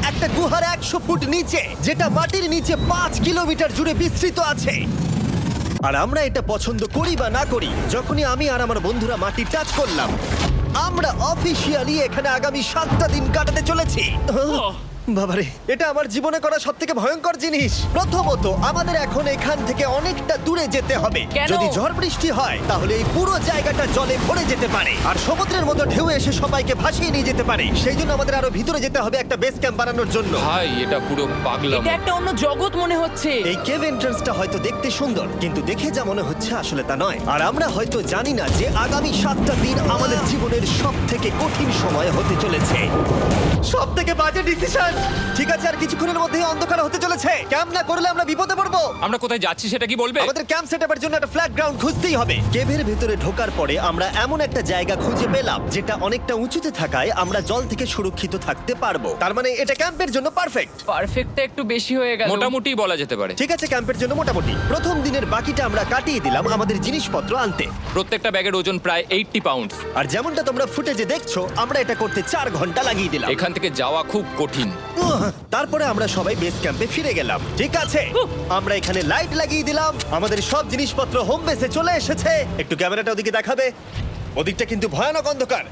একটা গুহার 100 ফুট নিচে, যেটা মাটির নিচে 5 কিলোমিটার জুড়ে বিস্তৃত আছে। আর আমরা এটা পছন্দ করি বা না করি, যখনই আমি আর আমার বন্ধুরা মাটি টাচ করলাম, আমরা অফিসিয়ালি এখানে আগামী 7টা দিন কাটাতে চলেছি। বাবারে, এটা আমার জীবনে করা সবথেকে ভয়ঙ্কর জিনিস। প্রথমত, আমাদের এখন এখান থেকে অনেকটা দূরে যেতে হবে। কেন? যদি ঝড় বৃষ্টি হয় তাহলে এই পুরো জায়গাটা জলে ভরে যেতে পারে, আর সমুদ্রের মতো ঢেউ এসে সবাইকে ভাসিয়ে নিয়ে যেতে পারে। সেই জন্য আমাদের আরো ভিতরে যেতে হবে একটা বেস ক্যাম্প বানানোর জন্য। ভাই এটা পুরো পাগলাম। এটা একটা অন্য জগৎ মনে হচ্ছে। এই কেভ এন্ট্রান্সটা হয়তো দেখতে সুন্দর, কিন্তু দেখে যা মনে হচ্ছে আসলে তা নয়। আর আমরা হয়তো জানি না যে আগামী 7টা দিন আমাদের জীবনের সব থেকে কঠিন সময় হতে চলেছে। সব থেকে বাজে ডিসিশন। ঠিক আছে, আর কিছুক্ষণের মধ্যেই অন্ধকার হতে চলেছে। ক্যাম্প না করলে আমরা বিপদে পড়বো। আমরা কোথায় যাচ্ছি সেটা কি বলবে? আমাদের ক্যাম্প সেটআপের জন্য একটা ফ্ল্যাট গ্রাউন্ড খুঁজতেই হবে। কেভের ভেতরে ঢোকার পরে আমরা এমন একটা জায়গা খুঁজে পেলাম যেটা অনেকটা উঁচুতে থাকায় আমরা জল থেকে সুরক্ষিত থাকতে পারবো। তার মানে এটা ক্যাম্পের জন্য পারফেক্ট। পারফেক্টটা একটু বেশি হয়ে গেল। মোটামুটি বলা যেতে পারে। ঠিক আছে, ক্যাম্পের জন্য মোটামুটি। প্রথম দিনের বাকিটা আমরা কাটিয়ে দিলাম আমাদের জিনিসপত্র আনতে। প্রত্যেকটা ব্যাগের ওজন প্রায় 80 পাউন্ড। আর যেমনটা তোমরা ফুটেজে দেখছো, আমরা এটা করতে 4 ঘন্টা লাগিয়ে দিলাম। এখান থেকে যাওয়া খুব কঠিন। তারপরে আমরা সবাই বেস ক্যাম্পে ফিরে গেলাম। ঠিক আছে, আমরা এখানে লাইট লাগিয়ে দিলাম। আমাদের সব জিনিসপত্র হোম বেসে চলে এসেছে। একটু ক্যামেরাটা ওদিকে দেখাবে? ওদিকটা কিন্তু ভয়ানক অন্ধকার,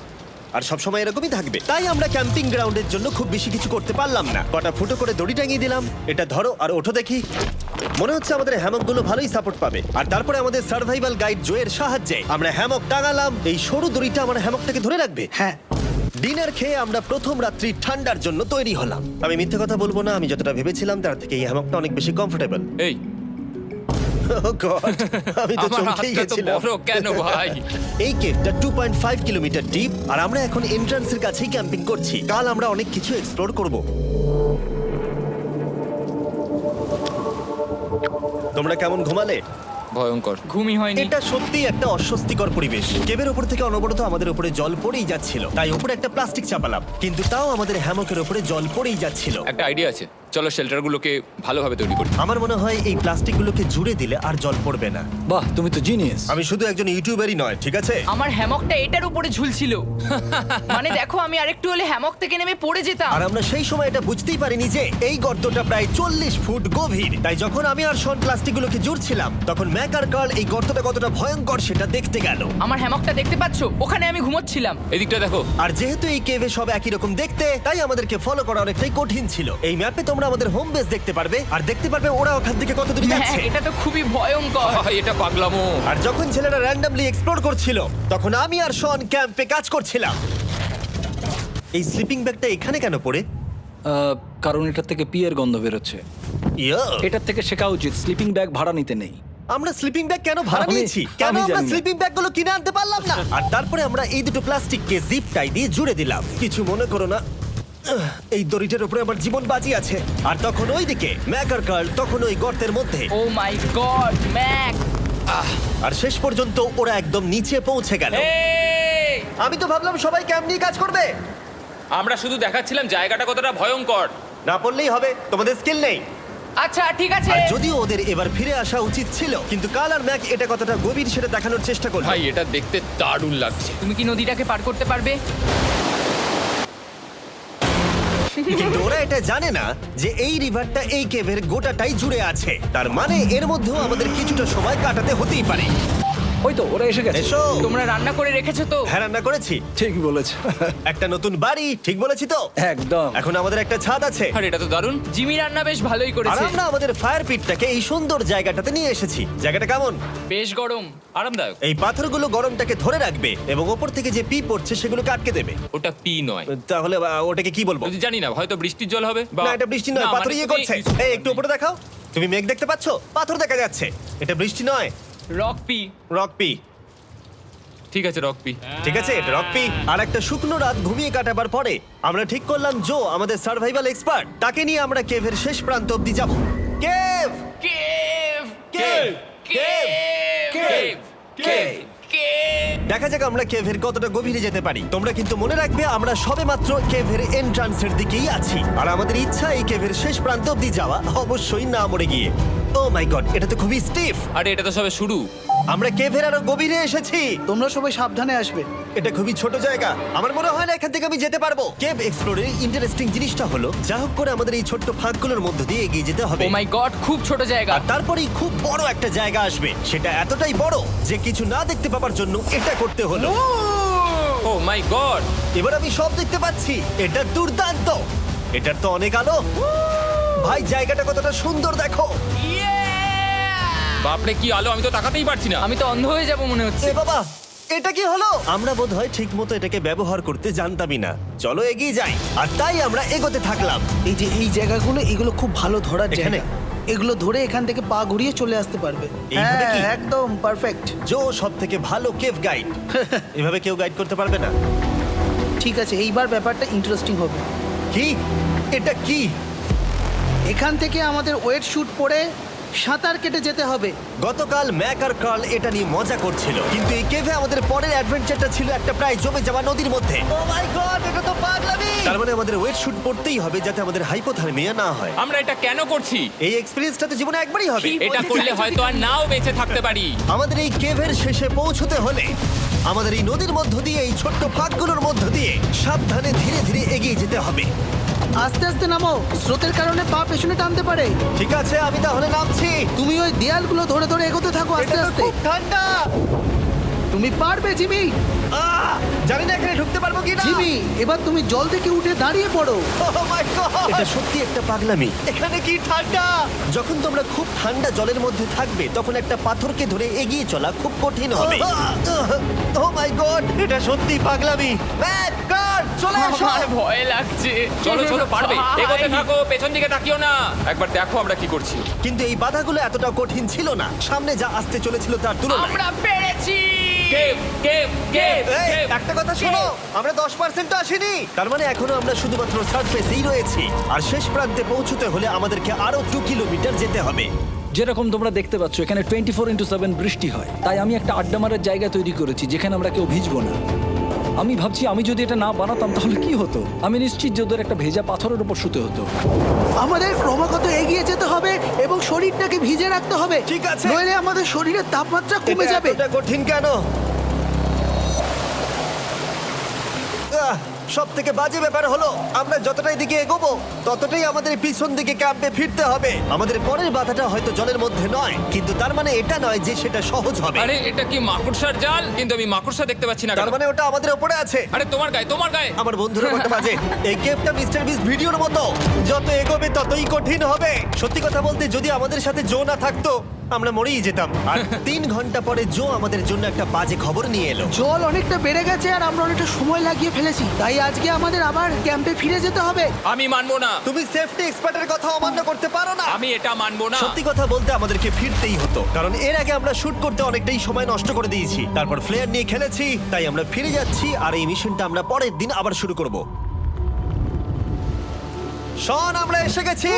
আর সবসময় এরকমই থাকবে। তাই আমরা ক্যাম্পিং গ্রাউন্ডের জন্য খুব বেশি কিছু করতে পারলাম না। কটা ফুটো করে দড়ি টাঙিয়ে দিলাম। এটা ধরো আর ওঠো দেখি। মনে হচ্ছে আমাদের হ্যামকগুলো ভালোই সাপোর্ট পাবে। আর তারপরে আমাদের সার্ভাইভাল গাইড জোয়ের সাহায্যে আমরা হ্যামক টাঙালাম। এই সরু দড়িটা আমার হ্যামকটাকে ধরে রাখবে। হ্যাঁ, ডিনার খেয়ে আমরা প্রথম রাত্রি ঠান্ডার জন্য তৈরি হলাম। আমি মিথ্যে কথা বলবো না, আমি যতটা ভেবেছিলাম তার থেকে এই হ্যামকটা অনেক বেশি কমফোর্টেবল। এই আমি তো আমার চমকেই হাতটা তো গেছিলাম। বড় কেন ভাই? এই কেভটা 2.5 কিলোমিটার ডিপ, আর আমরা এখন এন্ট্রান্সের কাছেই ক্যাম্পিং করছি। কাল আমরা অনেক কিছু এক্সপ্লোর করব। তোমরা কেমন ঘুমালে? ভয়ঙ্কর। ঘুমই হয়নি। এটা সত্যিই একটা অস্বস্তিকর পরিবেশ। কেবের উপর থেকে অনবরত আমাদের উপরে জল পড়েই যাচ্ছিল, তাই উপরে একটা প্লাস্টিক চাপালাম, কিন্তু তাও আমাদের হ্যামকের উপরে জল পড়েই যাচ্ছিল। একটা আইডিয়া আছে, চলো শেল্টারগুলোকে ভালোভাবে তৈরি করি। আমার মনে হয় এই প্লাস্টিকগুলোকে জুড়ে দিলে আর জল পড়বে না। বাহ, তুমি তো জিনিয়াস। আমি শুধু একজন ইউটিউবারই নয়, ঠিক আছে? আমার হ্যামকটা এটার উপরে ঝুলছিল। মানে দেখো, আমি আরেকটু হলে হ্যামক থেকে নেমে পড়ে যেতাম। আর আমরা সেই সময় এটা বুঝতেই পারিনি যে এই গর্তটা প্রায় 40 ফুট গভীর। তাই যখন আমি আর শন প্লাস্টিকগুলোকে জুড়ছিলাম, তখন ম্যাক আর কার্ল এই গর্তটা কতটা ভয়ঙ্কর সেটা দেখতে গেল। আমার হ্যামকটা দেখতে পাচ্ছো? ওখানে আমি ঘুমোচ্ছিলাম। এদিকটা দেখো। আর যেহেতু এই কেভে সব একই রকম দেখতে, তাই আমাদেরকে ফলো করা অনেকটাই কঠিন ছিল। এই ম্যাপে তোমরা আমাদের হোম বেস দেখতে পারবে, আর দেখতে পারবে ওরা ওখান থেকে কত দূরে হ্যাঁ, যাচ্ছে। এটা তো খুবই ভয়ঙ্কর। ভাই এটা পাগলামো। আর যখন ছেলেরা র্যান্ডমলি এক্সপ্লোর করছিল, তখন আমি আর শন ক্যাম্পে কাজ করছিলাম। এই স্লিপিং ব্যাগটা এখানে কেন পড়ে? কারণ এটার থেকে পিয়ের গন্ধ বেরোচ্ছে। ইয়া, এটার থেকে শেখা উচিত স্লিপিং ব্যাগ ভাড়া নিতে নেই। আমরা স্লিপিং ব্যাগ কেন ভাড়া আমি- নিয়েছি? কেন আমি আমরা জানি না। স্লিপিং ব্যাগগুলো কিনে আনতে পারলাম না? আর তারপরে আমরা এই দুটো প্লাস্টিককে জিপ টাই দিয়ে জুড়ে দিলাম। কিছু মনে করো না, এই দড়িটার উপরে আমার জীবন বাজি আছে। আর তখন ওইদিকে ম্যাক আর কার্ল তখন ওই গর্তের মধ্যে। ও মাই গড, ম্যাক! আর শেষ পর্যন্ত ওরা একদম নিচে পৌঁছে গেল। এই! আমি তো ভাবলাম সবাই ক্যাম্প নিয়ে কাজ করবে। আমরা শুধু দেখাচ্ছিলাম জায়গাটা কতটা ভয়ঙ্কর। না পড়লেই হবে, তোমাদের স্কিল নেই। আচ্ছা ঠিক আছে। আর যদিও ওদের এবার ফিরে আসা উচিত ছিল, কিন্তু কাল আর ম্যাক এটা কতটা গভীর সেটা দেখানোর চেষ্টা করলো। ভাই এটা দেখতে দারুণ লাগছে। তুমি কি নদীটাকে পার করতে পারবে? কিন্তু ওরা এটা জানে না যে এই রিভারটা এই কেভের গোটাটাই জুড়ে আছে। তার মানে এর মধ্যেও আমাদের কিছুটা সময় কাটাতে হতেই পারে। ওই তো ওরা এসে গেছে। এসো। তোমরা রান্না করে রেখেছো তো? হ্যাঁ, রান্না করেছি। ঠিক বলেছ। একটা নতুন বাড়ি, ঠিক বলেছি তো? একদম। এখন আমাদের একটা ছাদ আছে। আর এটা তো দারুণ। জিমি রান্না বেশ ভালোই আর করেছে। আমরা আমাদের ফায়ার পিটটাকে এই সুন্দর জায়গাটাতে নিয়ে এসেছি। জায়গাটা কেমন? বেশ গরম। আরামদায়ক। এই পাথরগুলো গরমটাকে ধরে রাখবে এবং ওপর থেকে যে পি পড়ছে সেগুলোকে আটকে দেবে। ওটা পি নয়। তাহলে ওটাকে কি বলবো? যদি জানি না, হয়তো বৃষ্টির জল হবে বা না, এটা বৃষ্টি নয়, না, পাথর মানে ইয়ে তুমি- করছে। এই একটু উপরে দেখাও। তুমি মেঘ দেখতে পাচ্ছো? পাথর দেখা যাচ্ছে। এটা বৃষ্টি নয়, রক পি। Rock P. ঠিক আছে, রক পি। ঠিক আছে, এটা রক পি। আর একটা শুকনো রাত ঘুমিয়ে কাটাবার পরে আমরা ঠিক করলাম জো আমাদের সার্ভাইভাল এক্সপার্ট, তাকে নিয়ে আমরা কেভের শেষ প্রান্ত অব্দি যাব। Cave, cave! Cave, cave! Cave, cave. Cave! দেখা যাক আমরা কেভের কতটা গভীরে যেতে পারি। তোমরা কিন্তু মনে রাখবে আমরা সবেমাত্র কেভের এন্ট্রান্সের দিকেই আছি, আর আমাদের ইচ্ছা এই কেভের শেষ প্রান্ত অব্দি যাওয়া, অবশ্যই না মরে গিয়ে। ও মাই গড, এটা তো খুবই স্টিফ। আরে এটা তো সবে শুরু। আমরা কেভের আরো গভীরে এসেছি। তোমরা সবাই সাবধানে আসবে। এটা খুবই ছোট জায়গা, আমার মনে হয় না এখান থেকে আমি যেতে পারবো। কেভ এক্সপ্লোরের ইন্টারেস্টিং জিনিসটা হলো যা হোক করে আমাদের এই ছোট্ট ফাঁকগুলোর মধ্য দিয়ে এগিয়ে যেতে হবে। ও মাই গড, খুব ছোট জায়গা। আর তারপরেই খুব বড় একটা জায়গা আসবে, সেটা এতটাই বড় যে কিছু না দেখতে পাওয়ার জন্য এটা করতে হলো। ও মাই গড। এবার আমি সব দেখতে পাচ্ছি, এটা দুর্দান্ত। এটার তো অনেক আলো। ভাই জায়গাটা কতটা সুন্দর দেখো। বাপরে কি আলো, আমি তো তাকাতেই পারছি না। আমি তো অন্ধ হয়ে যাব মনে হচ্ছে। এ বাবা, এটা কি হলো? আমরা বোধহয় ঠিক মতো এটাকে ব্যবহার করতে জানতামই না। চলো এগিয়ে যাই। আর তাই আমরা এগোতে থাকলাম। এই যে এই জায়গাগুলো, এগুলো খুব ভালো ধরার এখানে? জায়গা। এগুলো ধরে এখান থেকে পা ঘুরিয়ে চলে আসতে পারবে। এইভাবে কি? হ্যাঁ, একদম পারফেক্ট। জো সব থেকে ভালো কেভ গাইড। এভাবে কেউ গাইড করতে পারবে না। ঠিক আছে, এইবার ব্যাপারটা ইন্টারেস্টিং হবে। কি? এটা কি? এখান থেকে আমাদের ওয়েট শুট পরে সাঁতার কেটে যেতে হবে। গতকাল ম্যাক আর কার্ল এটা নিয়ে মজা করছিল, কিন্তু এই কেভে আমাদের পরের অ্যাডভেঞ্চারটা ছিল একটা প্রায় জমে যাওয়া নদীর মধ্যে। ও মাই গড, এটা তো পাগলামি! তার মানে আমাদের ওয়েট শুট পড়তেই হবে যাতে আমাদের হাইপোথার্মিয়া না হয়। আমরা এটা কেন করছি? এই এক্সপেরিয়েন্সটা তো জীবনে একবারই হবে। কি? এটা করলে হয়তো আর নাও বেঁচে থাকতে পারি। আমাদের এই কেভের শেষে পৌঁছতে হলে আমাদের এই নদীর মধ্য দিয়ে, এই ছোট্ট ফাঁকগুলোর মধ্য দিয়ে সাবধানে ধীরে ধীরে এগিয়ে যেতে হবে। আস্তে আস্তে নামো, স্রোতের কারণে পা পেছনে টানতে পারে। ঠিক আছে, আমি তাহলে নামছি। তুমি ওই দেয়ালগুলো ধরে ধরে এগোতে থাকো আস্তে এটা তো আস্তে। খুব ঠান্ডা। তুমি পারবে জিমি। জানি না এখানে ঢুকতে পারবো কি না। জিমি, এবার তুমি জল থেকে উঠে দাঁড়িয়ে পড়ো। এটা সত্যি একটা পাগলামি। এখানে কি ঠান্ডা! যখন তোমরা খুব ঠান্ডা জলের মধ্যে থাকবে তখন একটা পাথরকে ধরে এগিয়ে চলা খুব কঠিন হবে। ও মাই গড, এটা সত্যি পাগলামি। ম্যাক, কার্ল, চলে এসো। আমার ভয় লাগছে। চলো চলো, পারবে। ভাই। এগোতে থাকো, পেছন দিকে তাকিও না। একবার দেখো আমরা কি করছি। কিন্তু এই বাধাগুলো এতটা কঠিন ছিল না সামনে যা আসতে চলেছিল তার তুলনায়। আমরা পেরেছি। কেভ কেভ কেভ এই, কেভ। একটা কথা শোনো, আমরা 10% আসিনি। তার মানে এখনো আমরা শুধুমাত্র সার্ফেসেই রয়েছি, আর শেষ প্রান্তে পৌঁছতে হলে আমাদেরকে আরো 2 কিলোমিটার যেতে হবে। যেরকম তোমরা দেখতে পাচ্ছ এখানে 24/7 বৃষ্টি হয়, তাই আমি একটা আড্ডা মারার জায়গা তৈরি করেছি যেখানে আমরা কেউ ভিজবো না। আমি ভাবছি আমি যদি এটা না বানাতাম তাহলে কি হতো। আমি নিশ্চিত যে ওদের একটা ভেজা পাথরের উপর শুতে হতো। আমাদের ক্রমাগত এগিয়ে যেতে হবে এবং শরীরটাকে ভিজে রাখতে হবে। ঠিক আছে। নইলে আমাদের শরীরের তাপমাত্রা কমে এটা যাবে। এতটা কঠিন কেন? সব থেকে বাজে ব্যাপার হলো আমরা যতটাই দিকে এগোবো ততটাই আমাদের পিছন দিকে ক্যাম্পে ফিরতে হবে। আমাদের পরের বাধাটা হয়তো জলের মধ্যে নয়, কিন্তু তার মানে এটা নয় যে সেটা সহজ হবে। আরে এটা কি মাকড়সার জাল? কিন্তু আমি মাকড়সা দেখতে পাচ্ছি না কেন? তার মানে ওটা আমাদের উপরে আছে। আরে তোমার গায়ে, তোমার গায়ে। আমার বন্ধুরা বলতে বাজে, এই গেমটা মিস্টার বিস ভিডিওর মতো, যত এগোবে ততই কঠিন হবে। সত্যি কথা বলতে যদি আমাদের সাথে জো না থাকতো আমরা মরেই যেতাম। আর 3 ঘন্টা পরে জো আমাদের জন্য একটা বাজে খবর নিয়ে এলো। জল অনেকটা বেড়ে গেছে আর আমরা অনেকটা সময় লাগিয়ে ফেলেছি, তাই আজকে আমাদের আবার ক্যাম্পে ফিরে যেতে হবে। আমি মানবো না। তুমি সেফটি এক্সপার্টের কথা অমান্য করতে পারো না। আমি এটা মানবো না। সত্যি কথা বলতে আমাদেরকে ফিরতেই হতো, কারণ এর আগে আমরা শুট করতে অনেকটাই সময় নষ্ট করে দিয়েছি। তারপর ফ্লেয়ার নিয়ে খেলেছি, তাই আমরা ফিরে যাচ্ছি আর এই মিশনটা আমরা পরের দিন আবার শুরু করব। শন, আমরা এসে গেছি।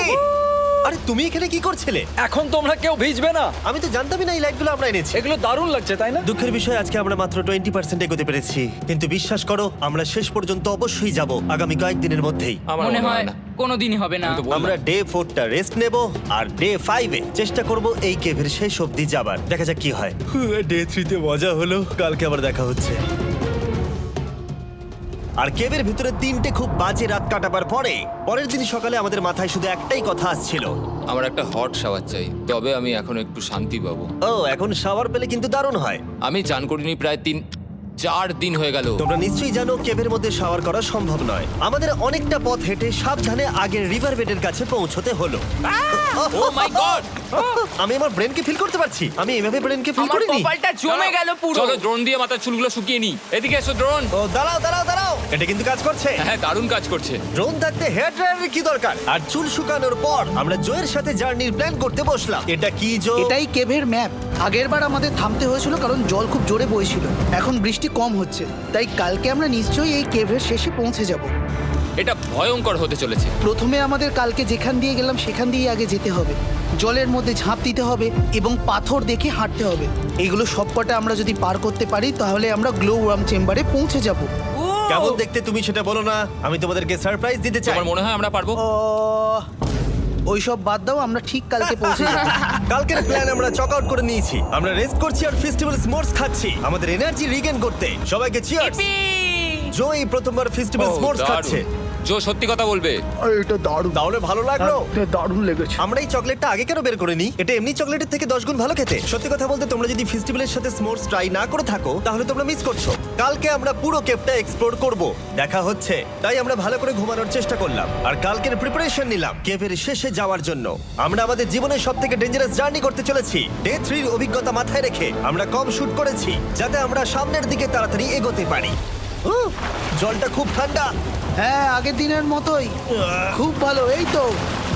আরে তুমি এখানে কি করছিলে? এখন তোমরা কেউ ভিজবে না। আমি তো জানতামই না এই লাইটগুলো আমরা এনেছি। এগুলো দারুণ লাগছে তাই না? দুঃখের বিষয় আজকে আমরা মাত্র 20% এগোতে পেরেছি, কিন্তু বিশ্বাস করো আমরা শেষ পর্যন্ত অবশ্যই যাব আগামী কয়েকদিনের মধ্যেই। আমার মনে হয় না। কোনোদিনই হবে না। আমি তো বললাম। আমরা ডে 4টা রেস্ট নেব আর ডে 5-এ চেষ্টা করব এই কেভের শেষ অবধি যাবার। দেখা যাক কি হয়। ডে 3-তে মজা হলো, কালকে আবার দেখা হচ্ছে। আর কেভের ভিতরে 3টে খুব বাজে রাত কাটাবার পরে পরের দিন সকালে আমাদের মাথায় শুধু একটাই কথা আসছিল, আমার একটা হট শাওয়ার চাই, তবে আমি এখন একটু শান্তি পাবো। ও এখন শাওয়ার পেলে কিন্তু দারুণ হয়। আমি চান করিনি প্রায় 3-4 দিন হয়ে গেল। তোমরা নিশ্চয়ই জানো কেভের মধ্যে শাওয়ার করা সম্ভব নয়। আমাদের অনেকটা পথ হেঁটে সাবধানে আগের রিভার বেডের কাছে পৌঁছতে হলো। ও মাই গড! আমি আমার ব্রেনকে ফিল করতে পারছি। আমি এভাবে ব্রেনকে ফিল আমার করিনি। কপালটা জমে গেল পুরো। চলো ড্রোন দিয়ে মাথার চুলগুলো শুকিয়ে নি। এদিকে এসো ড্রোন। ও দাঁড়াও দাঁড়াও দাঁড়াও, এটা কিন্তু কাজ করছে। হ্যাঁ, দারুণ কাজ করছে। ড্রোন থাকতে হেয়ার ড্রায়ারের কি দরকার? আর চুল শুকানোর পর আমরা জোয়ের সাথে জার্নির প্ল্যান করতে বসলাম। এটা কি জো? এটাই কেভের ম্যাপ। আগেরবার আমাদের থামতে হয়েছিল কারণ জল খুব জোরে বইছিল। এখন বৃষ্টি কম হচ্ছে, তাই কালকে আমরা নিশ্চয়ই এই কেভের শেষে পৌঁছে যাব। এটা ভয়ঙ্কর হতে চলেছে। প্রথমে আমাদের কালকে যেখান দিয়ে গেলাম সেখান দিয়ে আগে যেতে হবে। জলের মধ্যে ঝাঁপ দিতে হবে এবং পাথর দেখে হাঁটতে হবে। এগুলো সবকটা আমরা যদি পার করতে পারি তাহলে আমরা গ্লো ওয়ার্ম চেম্বারে পৌঁছে যাব। কেমন দেখতে তুমি সেটা বলো না, আমি তোমাদেরকে সারপ্রাইজ দিতে চাই। তোমার মনে হয় আমরা পারবো? ওইসব বাদ দাও, আমরা ঠিক কালকে পৌঁছে যাবো। কালকের প্ল্যান আমরা চক আউট করে নিয়েছি। আমরা রেস্ট করছি আর ফেস্টিভ্যাল স্মোর্টস খাচ্ছি আমাদের এনার্জি রিগেন করতে। সবাইকে চিয়ার্স। Yippee! জো এই প্রথমবার ফেস্টিভ্যাল স্মোর্টস খাচ্ছে। জো সত্যি কথা বলবে। এটা দারুণ, তাহলে ভালো লাগলো? এটা দারুণ লেগেছে। আমরা এই চকলেটটা আগে কেন বের করিনি? এটা এমনি চকলেটের থেকে 10 গুণ ভালো খেতে। সত্যি কথা বলতে তোমরা যদি ফেস্টিভ্যালের সাথে স্মোর্টস ট্রাই না করে থাকো তাহলে তোমরা মিস করছো। কালকে আমরা পুরো কেভটা এক্সপ্লোর করব, দেখা হচ্ছে। তাই আমরা ভালো করে ঘুমানোর চেষ্টা করলাম আর কালকের প্রিপারেশন নিলাম কেভের শেষে যাওয়ার জন্য। আমরা আমাদের জীবনের সবথেকে ডেঞ্জারাস জার্নি করতে চলেছি। ডে 3 এর অভিজ্ঞতা মাথায় রেখে আমরা কম শুট করেছি যাতে আমরা সামনের দিকে তাড়াতাড়ি এগোতে পারি। জলটা খুব ঠান্ডা হ্যাঁ, আগের দিনের মতোই খুব ভালো। এই তো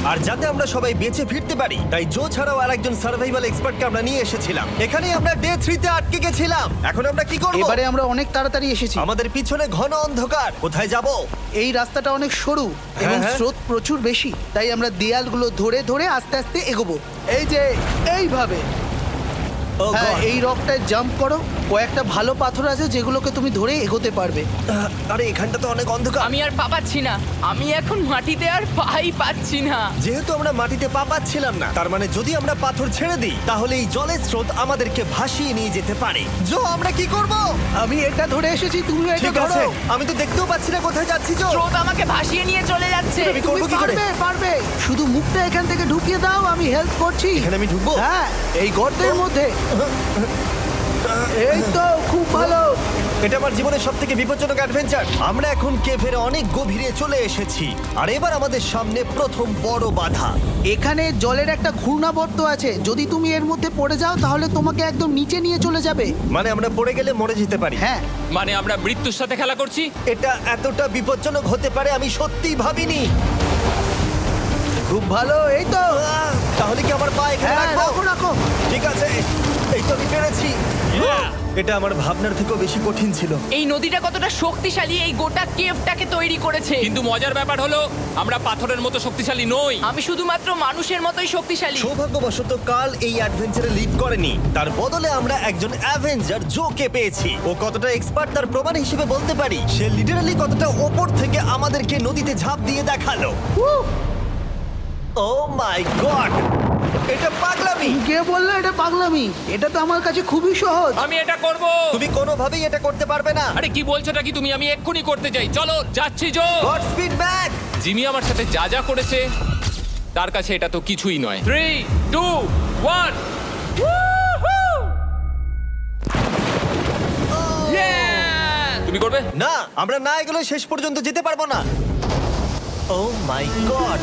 আর যাতে আমরা সবাই বেঁচে ফিরতে পারি তাই জো ছাড়াও আরেকজন সার্ভাইভাল এক্সপার্টকে আমরা নিয়ে এসেছিলাম। এখানে আমরা ডে 3 তে আটকে গেছিলাম। এখন আমরা কি করব? এবারে আমরা অনেক তাড়াতাড়ি এসেছি। আমাদের পিছনে ঘন অন্ধকার। কোথায় যাব? এই রাস্তাটা অনেক সরু এবং হ্যাঁ। স্রোত প্রচুর বেশি, তাই আমরা দেয়ালগুলো ধরে ধরে আস্তে আস্তে এগোবো। এই যে এইভাবে। ও হ্যাঁ, God! এই রকটায় জাম্প করো। কয়েকটা ভালো পাথর আছে যেগুলোকে তুমি ধরে এগোতে পারবে। আরে এখানটা তো অনেক অন্ধকার। আমি আর পা পাচ্ছি না, আমি এখন মাটিতে আর পাই পাচ্ছি না। যেহেতু আমরা মাটিতে পা পাচ্ছিলাম না, তার মানে যদি আমরা পাথর ছেড়ে দিই তাহলে এই জলের স্রোত আমাদেরকে ভাসিয়ে নিয়ে যেতে পারে। জো, আমরা কি করব? আমি এটা ধরে এসেছি, তুমি এটা ঠিক ধরো। আছে, আমি তো দেখতেও পাচ্ছি না কোথায় যাচ্ছি। জো, স্রোত আমাকে ভাসিয়ে নিয়ে চলে যাচ্ছে। আমি তুমি করবো কি করে? পারবে, পারবে। শুধু মুখটা এখান থেকে ঢুকিয়ে দাও, আমি হেল্প করছি। এখানে আমি ঢুকবো? হ্যাঁ, এই গর্তের মধ্যে। এই তো, খুব ভালো। এটা আমার জীবনের সবথেকে বিপজ্জনক অ্যাডভেঞ্চার। আমরা এখন কেভের অনেক গভীরে চলে এসেছি আর এবার আমাদের সামনে প্রথম বড় বাধা। এখানে জলের একটা ঘূর্ণাবর্ত আছে, যদি তুমি এর মধ্যে পড়ে যাও তাহলে তোমাকে একদম নিচে নিয়ে চলে যাবে। মানে আমরা পড়ে গেলে মরে যেতে পারি। হ্যাঁ, মানে আমরা মৃত্যুর সাথে খেলা করছি। এটা এতটা বিপজ্জনক হতে পারে আমি সত্যিই ভাবিনি। খুব ভালো। এই তো, তাহলে কি আমার পা এখানে হ্যাঁ, রাখবো? রাখো রাখো। ঠিক আছে, এই তো আমি পেরেছি। এটা আমার ভাবনার থেকেও বেশি কঠিন ছিল। এই নদীটা কতটা শক্তিশালী এই গোটা কেভটাকে তৈরি করেছে। কিন্তু মজার ব্যাপার হলো আমরা পাথরের মতো শক্তিশালী নই। আমি শুধুমাত্র মানুষের মতোই শক্তিশালী। সৌভাগ্যবশত কাল এই অ্যাডভেঞ্চারে লিড করেনি, তার বদলে আমরা একজন অ্যাভেঞ্জার জোকে পেয়েছি। ও কতটা এক্সপার্ট তার প্রমাণ হিসেবে বলতে পারি। সে লিটারালি কতটা ওপর থেকে আমাদেরকে নদীতে ঝাঁপ দিয়ে দেখালো। ও মাই গড, এটা পাগলামি। কে বললো এটা পাগলামি? এটা তো আমার কাছে খুবই সহজ। আমি এটা করব। তুমি কোনোভাবেই এটা করতে পারবে না। আরে কি বলছোটা কি তুমি? আমি এক্ষুনি করতে চাই। চলো যাচ্ছি Joe. God speed back. Jimmy আমার সাথে যা যা করেছে তার কাছে এটা তো কিছুই নয়। 3, 2, 1। তুমি করবে? না, আমরা না এগুলো শেষ পর্যন্ত যেতে পারবো না। ও মাই গড,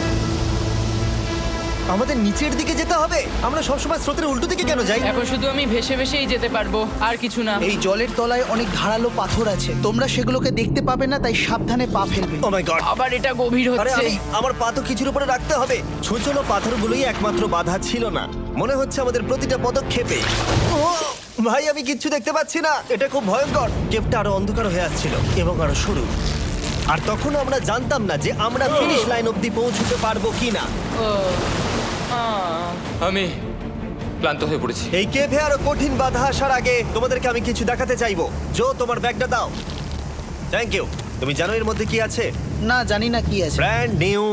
আমাদের নিচের দিকে যেতে হবে। আমরা সবসময় স্রোতের উল্টো দিকে কেন যাই? এখন শুধু আমি ভেসে ভেসেই যেতে পারবো, আর কিছু না। এই জলের তলায় অনেক ধারালো পাথর আছে, তোমরা সেগুলোকে দেখতে পাবে না, তাই সাবধানে পা ফেলবে। ও মাই গড, আবার এটা গভীর আরে হচ্ছে। আমার পা তো কিছুর উপরে রাখতে হবে। ছোট ছোট পাথরগুলোই একমাত্র বাধা ছিল না, মনে হচ্ছে আমাদের প্রতিটা পদক্ষেপে। ও ভাই, আমি কিচ্ছু দেখতে পাচ্ছি না। এটা খুব ভয়ঙ্কর। কেভটা আরো অন্ধকার হয়ে আসছিল এবং আরো সরু। আর তখন আমরা জানতাম না যে আমরা ফিনিশ লাইন অবধি পৌঁছতে পারবো কিনা। আমি ক্লান্ত হয়ে পড়েছি। এই কেভে আরো কঠিন বাধা আসার আগে তোমাদেরকে আমি কিছু দেখাতে চাইবো। জো, তোমার ব্যাগটা দাও। Thank you. তুমি জানো এর মধ্যে কি আছে? না, জানি না কি আছে। Brand new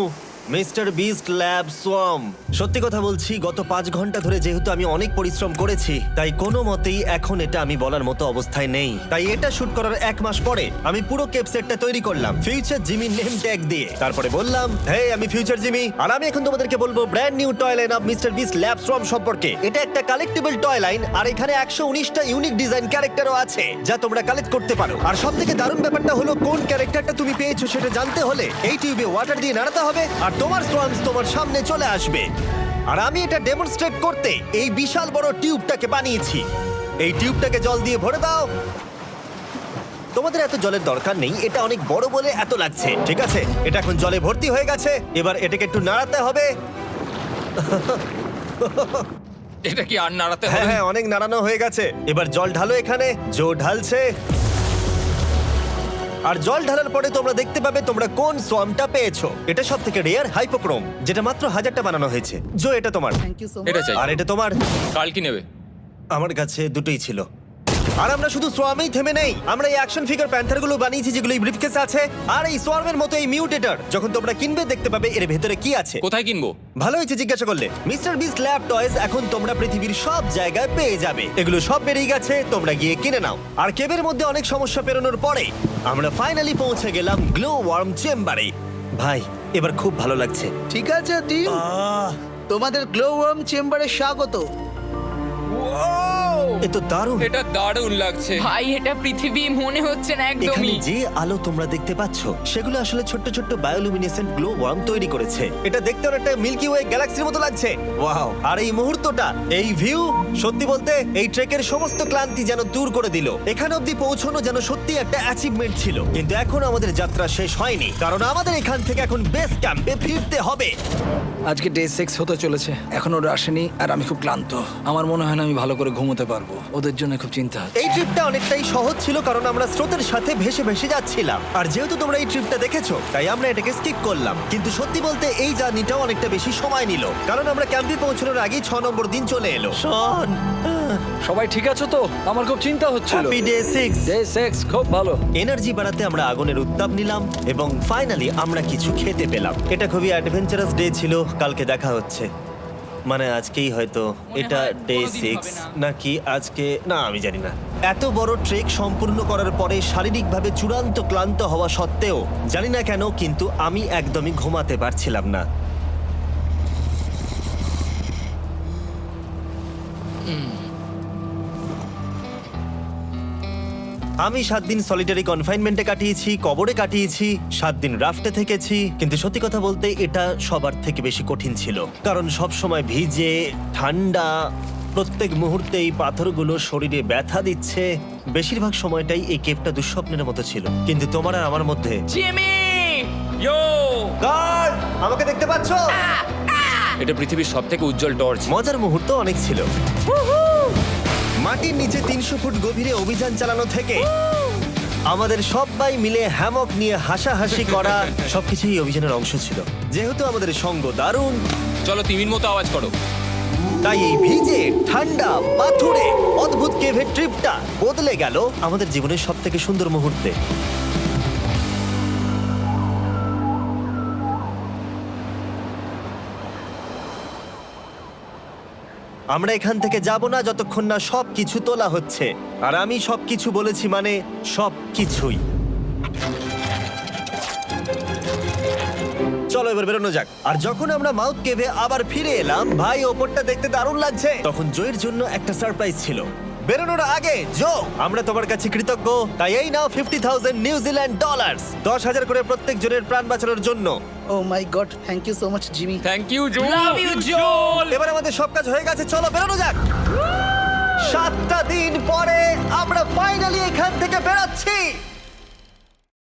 mister beast lab swamp. সত্যি কথা বলছি, গত 5 ঘন্টা ধরে যেহেতু আমি অনেক পরিশ্রম করেছি, তাই কোনো মতেই এখন এটা আমি বলার মতো অবস্থায় নেই। তাই এটা শুট করার 1 মাস পরে আমি পুরো কেপ সেটটা তৈরি করলাম ফিউচার জিমি নেম ট্যাগ দিয়ে। তারপরে বললাম, হে, আমি ফিউচার জিমি, আর আমি এখন তোমাদেরকে বলবো brand new toy line of mister beast lab swamp সম্পর্কে। এটা একটা কালেক্টিবল টয় লাইন, আর এখানে 119টা ইউনিক ডিজাইন ক্যারেক্টারও আছে যা তোমরা কালেক্ট করতে পারো। আর সবথেকে দারুণ ব্যাপারটা হলো, কোন ক্যারেক্টারটা তুমি পেয়েছো সেটা জানতে হলে এই টিউবে ওয়াটার দিয়ে নাড়াতে হবে আর তোমার সোয়ামস তোমার সামনে চলে আসবে। আর আমি এটা ডেমনস্ট্রেট করতে এই বিশাল বড় টিউবটাকে বানিয়েছি। এই টিউবটাকে জল দিয়ে ভরে দাও। তোমাদের এত জলের দরকার নেই, এটা অনেক বড় বলে এত লাগছে। ঠিক আছে, এটা এখন জলে ভর্তি হয়ে গেছে। এবার এটাকে একটু নাড়াতে হবে। এটা কি আর নাড়াতে হ্যাঁ হবে? হ্যাঁ, অনেক নাড়ানো হয়ে গেছে। এবার জল ঢালো এখানে। জো ঢালছে। আর জল ঢালার পরে তোমরা দেখতে পাবে তোমরা কোন সোয়ামটা পেয়েছো। এটা সবথেকে রেয়ার হাইপোক্রোম, যেটা মাত্র 1000টা বানানো হয়েছে। জো, এটা তোমার। থ্যাংক ইউ সো এটা মাচ। চাই। আর এটা তোমার। কাল কি নেবে? আমার কাছে দুটোই ছিল। আর আমরা শুধু সোয়ামেই থেমে নেই, আমরা এই অ্যাকশন ফিগার প্যান্থার গুলো বানিয়েছি যেগুলো এই ব্রিফকেসে আছে, আর এই সোয়ার্মের মতো এই মিউটেটর। যখন তোমরা কিনবে দেখতে পাবে এর ভেতরে কি আছে। কোথায় কিনবো? ভালো হয়েছে জিজ্ঞাসা করলে। মিস্টার বিস্ট ল্যাব টয়েস এখন তোমরা পৃথিবীর সব জায়গায় পেয়ে যাবে। এগুলো সব বেরিয়ে গেছে, তোমরা গিয়ে কিনে নাও। আর কেবের মধ্যে অনেক সমস্যা পেরোনোর পরে আমরা ফাইনালি পৌঁছে গেলাম গ্লো ওয়ার্ম চেম্বারে। ভাই এবার খুব ভালো লাগছে। ঠিক আছে টিম, তোমাদের গ্লো ওয়ার্ম চেম্বারে স্বাগত। এ তো দারুণ। এটা দারুণ লাগছে। ভাই এটা পৃথিবী মনে হচ্ছে না এখানে একদমই। যে আলো তোমরা দেখতে পাচ্ছ সেগুলো আসলে ছোট্ট ছোট্ট বায়োলুমিনেসেন্ট গ্লো ওয়ার্ম তৈরি করেছে। এটা দেখতে অনেকটা মিল্কি ওয়ে গ্যালাক্সির মতো লাগছে। ওয়াও! আর এই মুহূর্তটা, এই ভিউ, সত্যি বলতে এই ট্রেকের সমস্ত ক্লান্তি যেন দূর করে দিল। এখানে অবধি পৌঁছানো যেন সত্যি একটা অ্যাচিভমেন্ট ছিল। কিন্তু এখন আমাদের যাত্রা শেষ হয়নি, কারণ আমাদের এখান থেকে এখন বেস ক্যাম্পে ফিরতে হবে। আজকে ডে 6 হতে চলেছে, এখনো ওরা আসেনি আর আমি খুব ক্লান্ত। আমার মনে হয় না আমি ভালো করে ঘুমোতে পারবো, ওদের জন্য খুব চিন্তা হচ্ছে। এই ট্রিপটা অনেকটাই সহজ ছিল কারণ আমরা স্রোতের সাথে ভেসে ভেসে যাচ্ছিলাম। আর যেহেতু তোমরা এই ট্রিপটা দেখেছো তাই আমরা এটাকে স্কিপ করলাম। কিন্তু সত্যি বলতে এই জার্নিটাও অনেকটা বেশি সময় নিল, কারণ আমরা ক্যাম্পে পৌঁছানোর আগেই 6 নম্বর দিন চলে এলো। শন, সবাই ঠিক আছে তো? আমার খুব চিন্তা হচ্ছিল। Happy day 6। ডে 6 খুব ভালো। এনার্জি বাড়াতে আমরা আগুনের উত্তাপ নিলাম এবং ফাইনালি আমরা কিছু খেতে পেলাম। এটা খুবই অ্যাডভেঞ্চারাস ডে ছিল। কালকে দেখা হচ্ছে, মানে আজকেই হয়তো। এটা হয় ডে কোনোদিন 6 হবে না। নাকি আজকে, না আমি জানি না। এত বড় ট্রেক সম্পূর্ণ করার পরে শারীরিকভাবে চূড়ান্ত ক্লান্ত হওয়া সত্ত্বেও জানি না কেন কিন্তু আমি একদমই ঘুমাতে পারছিলাম না। আমি 7 দিন সলিটারি কনফাইনমেন্টে কাটিয়েছি, কবরে কাটিয়েছি, 7 দিন রাফটে থেকেছি। কিন্তু সত্যি কথা বলতে এটা সবার থেকে বেশি কঠিন ছিল, কারণ সব সময় ভিজে, ঠান্ডা, প্রত্যেক মুহূর্তে এই পাথরগুলো শরীরে ব্যথা দিচ্ছে। বেশিরভাগ সময়টাই এই কেভটা দুঃস্বপ্নের মতো ছিল। কিন্তু তোমার আর আমার মধ্যে জিমি! ইয়ো! গার্ড, আমাকে দেখতে পাচ্ছ? এটা পৃথিবীর সবথেকে উজ্জ্বল টর্চ। মজার মুহূর্ত অনেক ছিল। মাটির নিচে 300 ফুট গভীরে অভিযান চালানো থেকে আমাদের সবাই মিলে হ্যামক নিয়ে হাসাহাসি করা সবকিছুই এই অভিযানের অংশ ছিল। যেহেতু আমাদের সঙ্গ দারুণ, চলো তিমির মতো আওয়াজ করো। তাই এই ভিজে, ঠান্ডা, পাথুরে অদ্ভুত কেভের ট্রিপটা বদলে গেল আমাদের জীবনের সব থেকে সুন্দর মুহূর্তে। আমরা এখান থেকে যাব না যতক্ষণ না সবকিছু তোলা হচ্ছে। আর আমি সবকিছু বলেছি মানে সবকিছুই। চলো এবার বেরোনো যাক। আর যখন আমরা মাউথ কেভে আবার ফিরে এলাম, ভাই ওপরটা দেখতে দারুণ লাগছে। তখন জয়ের জন্য একটা সারপ্রাইজ ছিল। বেরোনোর আগে জো, আমরা তোমার কাছে কৃতজ্ঞ। তাই এই নাও 50,000 নিউজিল্যান্ড ডলার, 10,000 করে প্রত্যেক জনের প্রাণ বাঁচানোর জন্য। Oh my God, thank you so much Jimmy. Thank you Joel. Love you Joel! এবার আমাদের সব কাজ হয়ে গেছে, চলো বেরোনো যাক। 7টা দিন পরে আমরা ফাইনালি এখান থেকে বেরোচ্ছি।